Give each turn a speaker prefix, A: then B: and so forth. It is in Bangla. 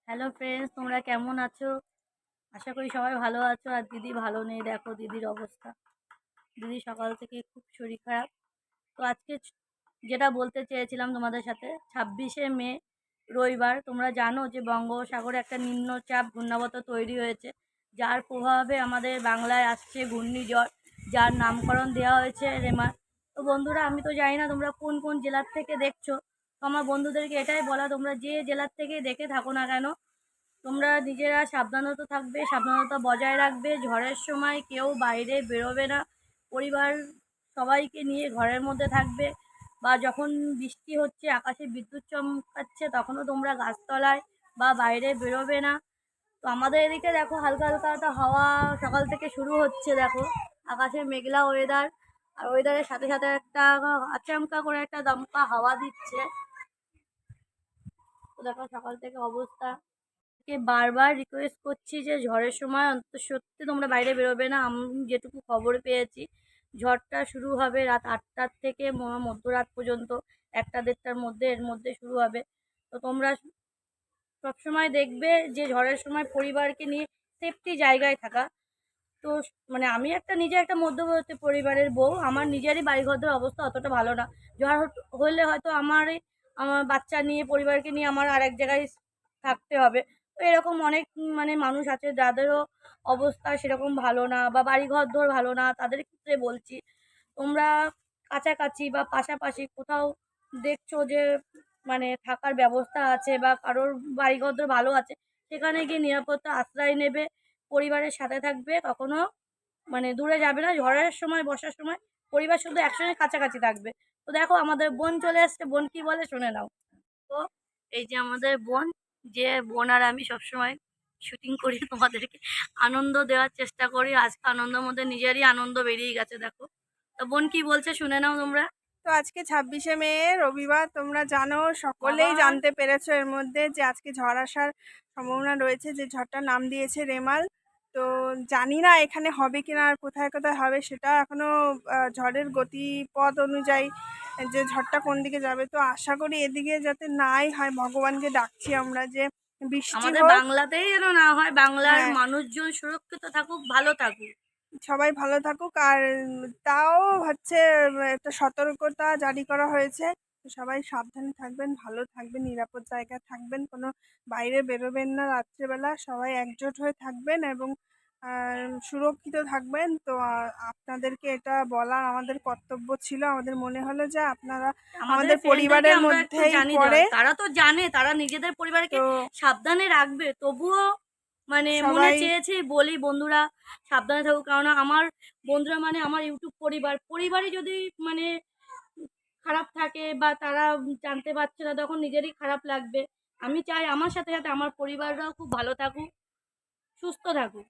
A: হ্যালো ফ্রেন্ডস, তোমরা কেমন আছো? আশা করি সবাই ভালো আছো। আর দিদি ভালো নেই, দেখো দিদির অবস্থা। দিদি সকাল থেকে খুব শরীর খারাপ। তো আজকে যেটা বলতে চেয়েছিলাম তোমাদের সাথে, 26শে মে রবিবার, তোমরা জানো যে বঙ্গোপসাগরে একটা নিম্নচাপ ঘূর্ণাবর্ত তৈরি হয়েছে, যার প্রভাবে আমাদের বাংলায় আসছে ঘূর্ণিঝড়, যার নামকরণ দেওয়া হয়েছে রেমা। তো বন্ধুরা, আমি তো জানি না তোমরা কোন কোন জেলার থেকে দেখছো। তো আমার বন্ধুদেরকে এটাই বলা, তোমরা যে জেলার থেকে দেখে থাকো না কেন, তোমরা নিজেরা সাবধানতা থাকবে, সাবধানতা বজায় রাখবে। ঝড়ের সময় কেউ বাইরে বেরোবে না, পরিবার সবাইকে নিয়ে ঘরের মধ্যে থাকবে। বা যখন বৃষ্টি হচ্ছে, আকাশে বিদ্যুৎ চমকাচ্ছে, তখনও তোমরা গাছতলায় বা বাইরে বেরোবে না। তো আমাদের এদিকে দেখো হালকা হালকা একটা হাওয়া সকাল থেকে শুরু হচ্ছে, দেখো আকাশে মেঘলা ওয়েদার, আর ওয়েদারের সাথে সাথে একটা আচমকা করে একটা দমকা হাওয়া দিচ্ছে। তো দেখো সকাল থেকে অবস্থা। কে বারবার রিকোয়েস্ট করছি যে ঝড়ের সময় অন্তত সত্যি তোমরা বাইরে বেরোবে না। আমি যেটুকু খবর পেয়েছি, ঝড়টা শুরু হবে রাত 8টার থেকে মধ্যরাত পর্যন্ত, 1টা-1:30টার মধ্যে, এর মধ্যে শুরু হবে। তো তোমরা সবসময় দেখবে যে ঝড়ের সময় পরিবারকে নিয়ে সেফটি জায়গায় থাকা। তো আমি নিজে একটা মধ্যবিত্ত পরিবারের বউ, আমার নিজেরই বাড়িঘরের অবস্থা অতটা ভালো না। ঝড় হলে হয়তো আমার বাচ্চা নিয়ে, পরিবারকে নিয়ে আমার আরেক জায়গায় থাকতে হবে। তো এরকম অনেক মানুষ আছে যাদেরও অবস্থা সেরকম ভালো না, বা বাড়িঘর ভালো না, তাদের ক্ষেত্রে বলছি, তোমরা কাছাকাছি বা পাশাপাশি কোথাও দেখছো যে থাকার ব্যবস্থা আছে বা কারোর বাড়িঘর ভালো আছে, সেখানে গিয়ে নিরাপত্তা আশ্রয় নেবে, পরিবারের সাথে থাকবে, কখনো দূরে যাবে না। ঝড়ের সময়, বর্ষার সময় পরিবার শুধু একসঙ্গে কাছাকাছি থাকবে। তো দেখো আমাদের বোন চলে এসছে, বোন কি বলে শুনে নাও। তো এই যে আমাদের বোন, যে বোন আর আমি সবসময় শুটিং করি, তোমাদেরকে আনন্দ দেওয়ার চেষ্টা করি। আজকে আনন্দের মধ্যে নিজেরই আনন্দ বেরিয়ে গেছে, দেখো। তো বোন কি বলছে শুনে নাও তোমরা।
B: তো আজকে 26শে মে রবিবার, তোমরা জানো, সকলেই জানতে পেরেছো এর মধ্যে যে আজকে ঝড় আসার সম্ভাবনা রয়েছে, যে ঝড়টার নাম দিয়েছে রেমাল। তো জানি না এখানে হবে কিনা আর কোথায় কোথায় হবে সেটা এখনো ঝড়ের গতিপথ অনুযায়ী যে ঝড়টা কোন দিকে যাবে। তো আশা করি এদিকে যাতে নাই হয়, ভগবানকে ডাকছি আমরা যে বৃষ্টি
A: আমাদের
B: হোক।
A: বাংলাতেই যেন না হয়, বাংলার
B: হ্যাঁ,
A: মানুষজন সুরক্ষিত থাকুক, ভালো থাকুক।
B: সবাই ভালো থাকুক। আর তাও হচ্ছে একটা সতর্কতা জারি করা হয়েছে। তো সবাই সাবধানে থাকবেন, ভালো থাকবেন, নিরাপদ জায়গায় থাকবেন, কোনো বাইরে বেরোবেন না রাত্রেবেলা, সবাই একজোট হয়ে থাকবেন এবং সুরক্ষিত থাকবেন। তো আপনাদেরকে এটা বলার আমাদের কর্তব্য ছিল। আমাদের মনে হলো যে আপনারা
A: আমাদের
B: আমাদের
A: ফ্রেন্ডদেরকে
B: পরিবারের
A: আমরা একটু
B: মধ্যেই
A: জানিয়ে দেওয়া,
B: পড়ে।
A: তারা তো জানে, তারা নিজেদের পরিবারকে
B: তো
A: সাবধানে রাখবে, তবুও মনে
B: সবাই
A: চেয়েছি বলি বন্ধুরা সাবধানে থাকুক। কারণ আমার বন্ধুরা আমার ইউটিউব পরিবারই যদি খারাপ থাকে বা তারা জানতে পারছে না, তখন নিজেরই খারাপ লাগবে। আমি চাই আমার সাথে সাথে আমার পরিবাররাও খুব ভালো থাকুক, সুস্থ থাকুক।